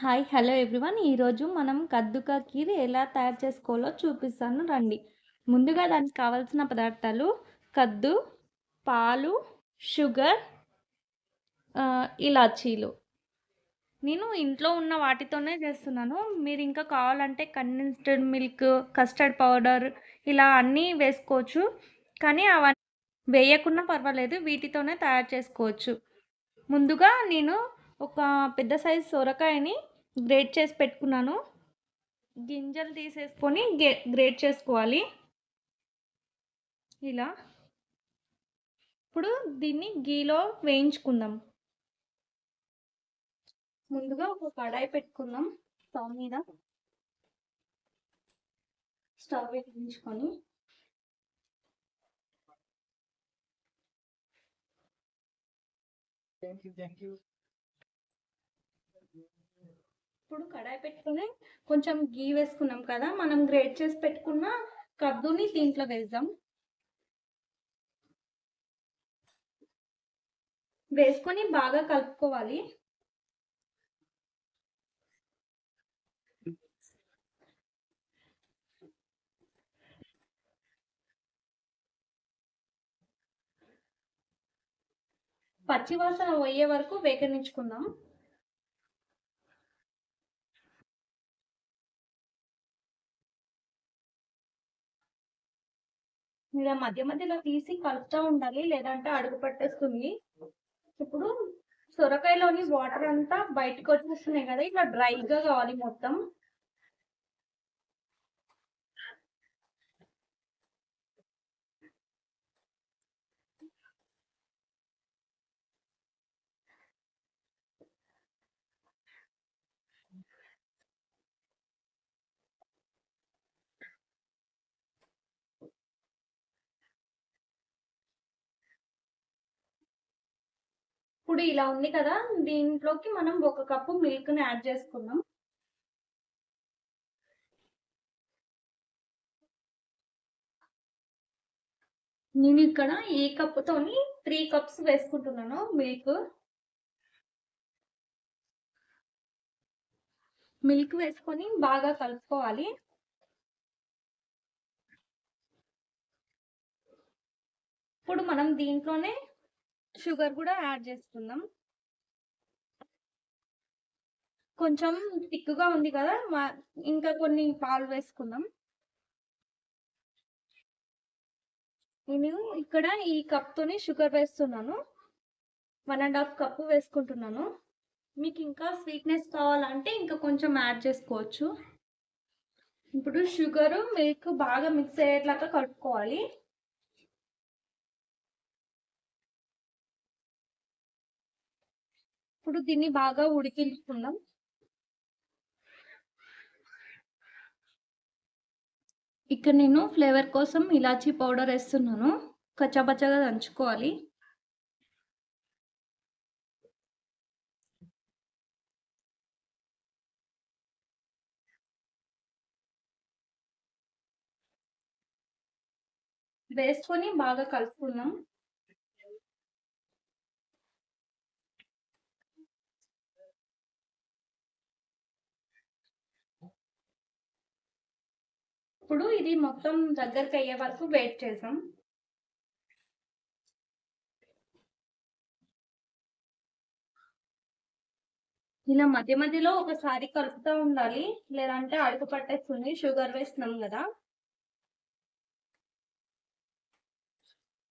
Hi hello everyone. ఈరోజు మనం కద్దుకా కీర్ ఎలా తయారు చేసుకోవాలో చూపిస్తాను రండి. ముందుగా దానికి కావాల్సిన పదార్థాలు కద్దు, పాలు, షుగర్, ఇలాచీలు. నేను ఇంట్లో ఉన్న వాటితోనే చేస్తున్నాను. మీరు ఇంకా కావాలంటే కండెన్స్డ్ మిల్క్, కస్టర్డ్ పౌడర్ ఇలా అన్నీ వేసుకోవచ్చు. కానీ అవన్నీ వేయకున్నా పర్వాలేదు, వీటితోనే తయారు చేసుకోవచ్చు. ముందుగా నేను ఒక పెద్ద సైజు సొరకాయని గ్రేట్ చేసి పెట్టుకున్నాను. గింజలు తీసేసుకొని గ్రేట్ చేసుకోవాలి ఇలా. ఇప్పుడు దీన్ని గీలో వేయించుకుందాం. ముందుగా ఒక కడాయి పెట్టుకుందాం స్టవ్ మీద. స్టవ్ వెలిగించుకొని ఇప్పుడు కడాయి పెట్టుకుని కొంచెం గీ వేసుకున్నాం కదా, మనం గ్రేట్ చేసి పెట్టుకున్న కద్దుని దీంట్లో వేద్దాం. వేసుకొని బాగా కలుపుకోవాలి. పచ్చివాసన పోయే వరకు వేగనించుకుందాం. ఇలా మధ్య మధ్యలో తీసి కలుపుతూ ఉండాలి, లేదంటే అడుగు పట్టేస్తుంది. ఇప్పుడు సొరకాయలోని వాటర్ అంతా బయటకు వచ్చేస్తున్నాయి కదా, ఇట్లా డ్రైగా కావాలి మొత్తం. ఇప్పుడు ఇలా ఉంది కదా, దీంట్లోకి మనం 1 కప్పు మిల్క్ ని యాడ్ చేసుకుందాం. నేను ఇక్కడ ఈ కప్పుతోని 3 కప్స్ వేసుకుంటున్నాను మిల్క్. మిల్క్ వేసుకొని బాగా కలుపుకోవాలి. ఇప్పుడు మనం దీంట్లోనే షుగర్ కూడా యాడ్ చేసుకుందాం. కొంచెం థిక్గా ఉంది కదా, ఇంకా కొన్ని పాలు వేసుకుందాం. నేను ఇక్కడ ఈ కప్తోని షుగర్ వేస్తున్నాను. 1.5 కప్పు వేసుకుంటున్నాను. మీకు ఇంకా స్వీట్నెస్ కావాలంటే ఇంకా కొంచెం యాడ్ చేసుకోవచ్చు. ఇప్పుడు షుగరు మిల్క్ బాగా మిక్స్ అయ్యేట్లాగా కలుపుకోవాలి. ఇప్పుడు దీన్ని బాగా ఉడికించుకుందాం. ఇక్కడ నేను ఫ్లేవర్ కోసం ఇలాచీ పౌడర్ వేస్తున్నాను. కచ్చాపచ్చగా దంచుకోవాలి. వేసుకొని బాగా కలుపుకుందాం. ఇప్పుడు ఇది మొత్తం దగ్గరికి అయ్యే వరకు వెయిట్ చేద్దాం. ఇలా మధ్య మధ్యలో ఒకసారి కలుపుతూ ఉండాలి, లేదంటే అడుగు పట్టేస్తుంది. షుగర్ వేస్తున్నాం కదా.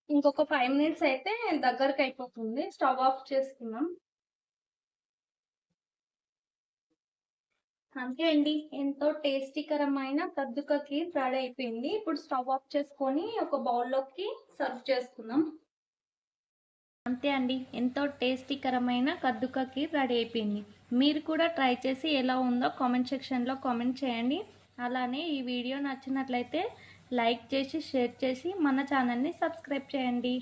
ఇంకొక 5 మినిట్స్ అయితే దగ్గరకు అయిపోతుంది. స్టవ్ ఆఫ్ చేసుకుందాం. అంతే అండి, ఎంతో టేస్టీకరమైన కద్దుకా కీర్ రెడీ అయిపోయింది. ఇప్పుడు స్టవ్ ఆఫ్ చేసుకొని ఒక బౌల్లోకి సర్వ్ చేసుకుందాం. అంతే అండి, ఎంతో టేస్టీకరమైన కద్దుకా కీర్ రెడీ అయిపోయింది. మీరు కూడా ట్రై చేసి ఎలా ఉందో కామెంట్ సెక్షన్లో కామెంట్ చేయండి. అలానే ఈ వీడియో నచ్చినట్లయితే లైక్ చేసి షేర్ చేసి మన ఛానల్ని సబ్స్క్రైబ్ చేయండి.